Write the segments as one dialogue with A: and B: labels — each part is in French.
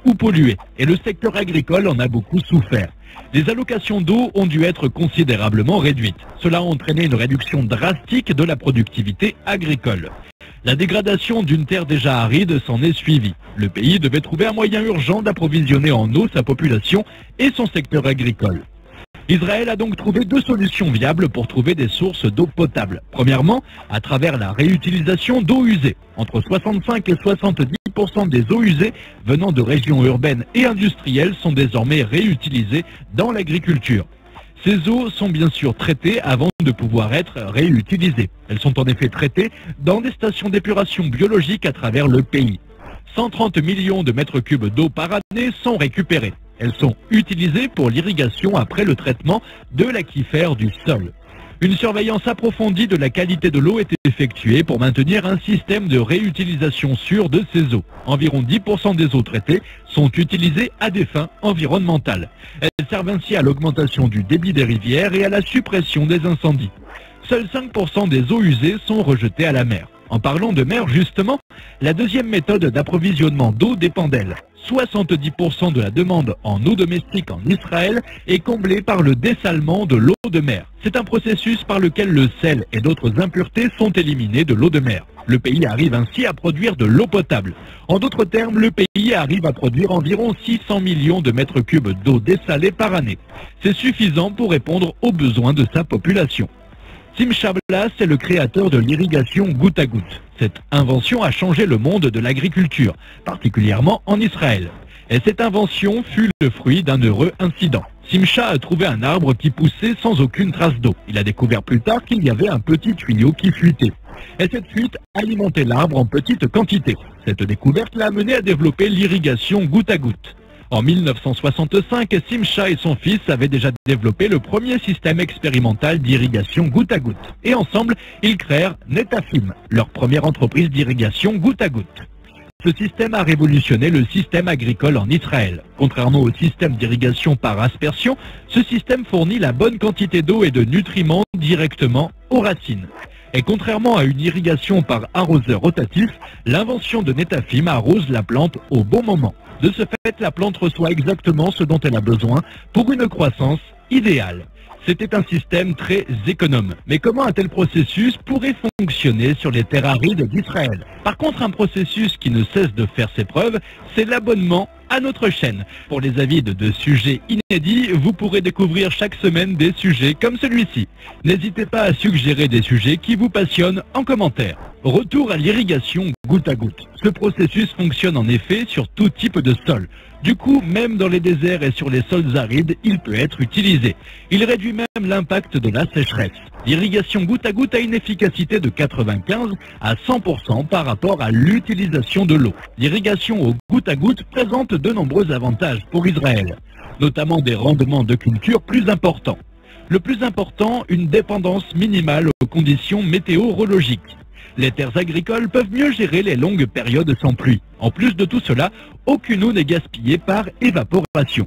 A: ou polluées, et le secteur agricole en a beaucoup souffert. Les allocations d'eau ont dû être considérablement réduites. Cela a entraîné une réduction drastique de la productivité agricole. La dégradation d'une terre déjà aride s'en est suivie. Le pays devait trouver un moyen urgent d'approvisionner en eau sa population et son secteur agricole. Israël a donc trouvé deux solutions viables pour trouver des sources d'eau potable. Premièrement, à travers la réutilisation d'eau usée. Entre 65 et 70% des eaux usées venant de régions urbaines et industrielles sont désormais réutilisées dans l'agriculture. Ces eaux sont bien sûr traitées avant de pouvoir être réutilisées. Elles sont en effet traitées dans des stations d'épuration biologique à travers le pays. 130 millions de mètres cubes d'eau par année sont récupérés. Elles sont utilisées pour l'irrigation après le traitement de l'aquifère du sol. Une surveillance approfondie de la qualité de l'eau est effectuée pour maintenir un système de réutilisation sûr de ces eaux. Environ 10% des eaux traitées sont utilisées à des fins environnementales. Elles servent ainsi à l'augmentation du débit des rivières et à la suppression des incendies. Seuls 5% des eaux usées sont rejetées à la mer. En parlant de mer, justement, la deuxième méthode d'approvisionnement d'eau dépend d'elle. 70% de la demande en eau domestique en Israël est comblée par le dessalement de l'eau de mer. C'est un processus par lequel le sel et d'autres impuretés sont éliminés de l'eau de mer. Le pays arrive ainsi à produire de l'eau potable. En d'autres termes, le pays arrive à produire environ 600 millions de mètres cubes d'eau dessalée par année. C'est suffisant pour répondre aux besoins de sa population. Simcha Blas est le créateur de l'irrigation goutte à goutte. Cette invention a changé le monde de l'agriculture, particulièrement en Israël. Et cette invention fut le fruit d'un heureux incident. Simcha a trouvé un arbre qui poussait sans aucune trace d'eau. Il a découvert plus tard qu'il y avait un petit tuyau qui fuitait. Et cette fuite alimentait l'arbre en petite quantité. Cette découverte l'a amené à développer l'irrigation goutte à goutte. En 1965, Simcha et son fils avaient déjà développé le premier système expérimental d'irrigation goutte à goutte. Et ensemble, ils créèrent Netafim, leur première entreprise d'irrigation goutte à goutte. Ce système a révolutionné le système agricole en Israël. Contrairement au système d'irrigation par aspersion, ce système fournit la bonne quantité d'eau et de nutriments directement aux racines. Et contrairement à une irrigation par arroseur rotatif, l'invention de Netafim arrose la plante au bon moment. De ce fait, la plante reçoit exactement ce dont elle a besoin pour une croissance idéale. C'était un système très économe. Mais comment un tel processus pourrait fonctionner sur les terres arides d'Israël? Par contre, un processus qui ne cesse de faire ses preuves, c'est l'abonnement à notre chaîne. Pour les avides de sujets inédits, vous pourrez découvrir chaque semaine des sujets comme celui-ci. N'hésitez pas à suggérer des sujets qui vous passionnent en commentaire. Retour à l'irrigation goutte à goutte. Ce processus fonctionne en effet sur tout type de sol. Du coup, même dans les déserts et sur les sols arides, il peut être utilisé. Il réduit même l'impact de la sécheresse. L'irrigation goutte à goutte a une efficacité de 95 à 100% par rapport à l'utilisation de l'eau. L'irrigation au goutte à goutte présente de nombreux avantages pour Israël, notamment des rendements de culture plus importants. Le plus important, une dépendance minimale aux conditions météorologiques. Les terres agricoles peuvent mieux gérer les longues périodes sans pluie. En plus de tout cela, aucune eau n'est gaspillée par évaporation.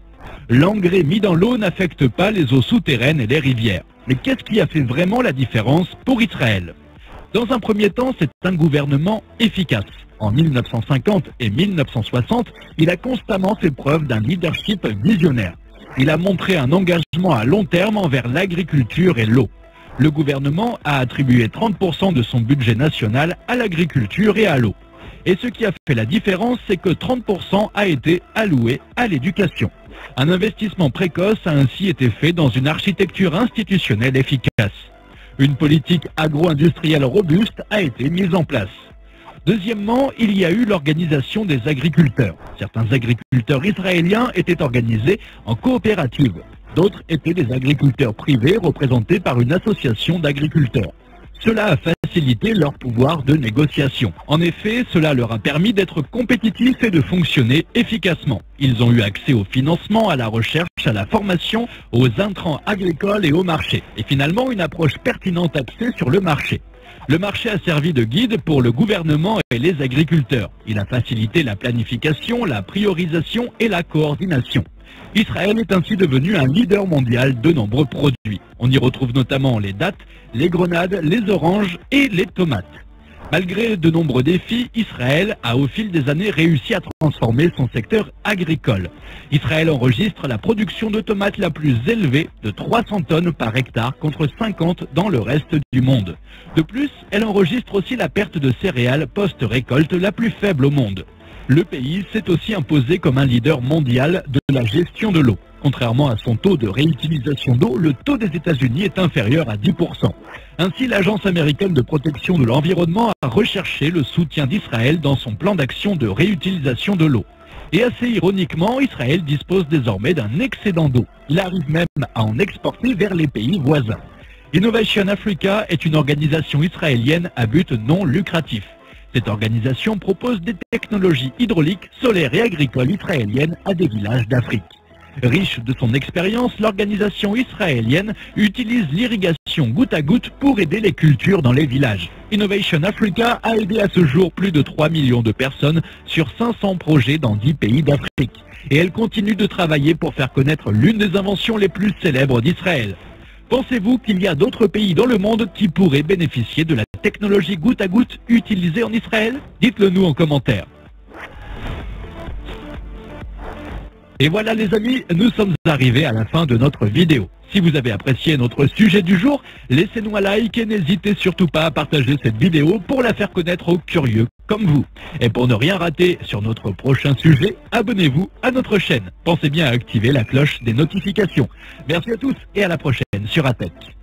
A: L'engrais mis dans l'eau n'affecte pas les eaux souterraines et les rivières. Mais qu'est-ce qui a fait vraiment la différence pour Israël? Dans un premier temps, c'est un gouvernement efficace. En 1950 et 1960, il a constamment fait preuve d'un leadership visionnaire. Il a montré un engagement à long terme envers l'agriculture et l'eau. Le gouvernement a attribué 30% de son budget national à l'agriculture et à l'eau. Et ce qui a fait la différence, c'est que 30% a été alloué à l'éducation. Un investissement précoce a ainsi été fait dans une architecture institutionnelle efficace. Une politique agro-industrielle robuste a été mise en place. Deuxièmement, il y a eu l'organisation des agriculteurs. Certains agriculteurs israéliens étaient organisés en coopérative. D'autres étaient des agriculteurs privés représentés par une association d'agriculteurs. Cela a facilité leur pouvoir de négociation. En effet, cela leur a permis d'être compétitifs et de fonctionner efficacement. Ils ont eu accès au financement, à la recherche, à la formation, aux intrants agricoles et au marché. Et finalement, une approche pertinente axée sur le marché. Le marché a servi de guide pour le gouvernement et les agriculteurs. Il a facilité la planification, la priorisation et la coordination. Israël est ainsi devenu un leader mondial de nombreux produits. On y retrouve notamment les dattes, les grenades, les oranges et les tomates. Malgré de nombreux défis, Israël a au fil des années réussi à transformer son secteur agricole. Israël enregistre la production de tomates la plus élevée de 300 tonnes par hectare contre 50 dans le reste du monde. De plus, elle enregistre aussi la perte de céréales post-récolte la plus faible au monde. Le pays s'est aussi imposé comme un leader mondial de la gestion de l'eau. Contrairement à son taux de réutilisation d'eau, le taux des États-Unis est inférieur à 10%. Ainsi, l'Agence américaine de protection de l'environnement a recherché le soutien d'Israël dans son plan d'action de réutilisation de l'eau. Et assez ironiquement, Israël dispose désormais d'un excédent d'eau. Il arrive même à en exporter vers les pays voisins. Innovation Africa est une organisation israélienne à but non lucratif. Cette organisation propose des technologies hydrauliques, solaires et agricoles israéliennes à des villages d'Afrique. Riche de son expérience, l'organisation israélienne utilise l'irrigation goutte à goutte pour aider les cultures dans les villages. Innovation Africa a aidé à ce jour plus de 3 millions de personnes sur 500 projets dans 10 pays d'Afrique. Et elle continue de travailler pour faire connaître l'une des inventions les plus célèbres d'Israël. Pensez-vous qu'il y a d'autres pays dans le monde qui pourraient bénéficier de la technologie goutte à goutte utilisée en Israël? Dites-le nous en commentaire. Et voilà les amis, nous sommes arrivés à la fin de notre vidéo. Si vous avez apprécié notre sujet du jour, laissez-nous un like et n'hésitez surtout pas à partager cette vidéo pour la faire connaître aux curieux comme vous. Et pour ne rien rater sur notre prochain sujet, abonnez-vous à notre chaîne. Pensez bien à activer la cloche des notifications. Merci à tous et à la prochaine sur ATech.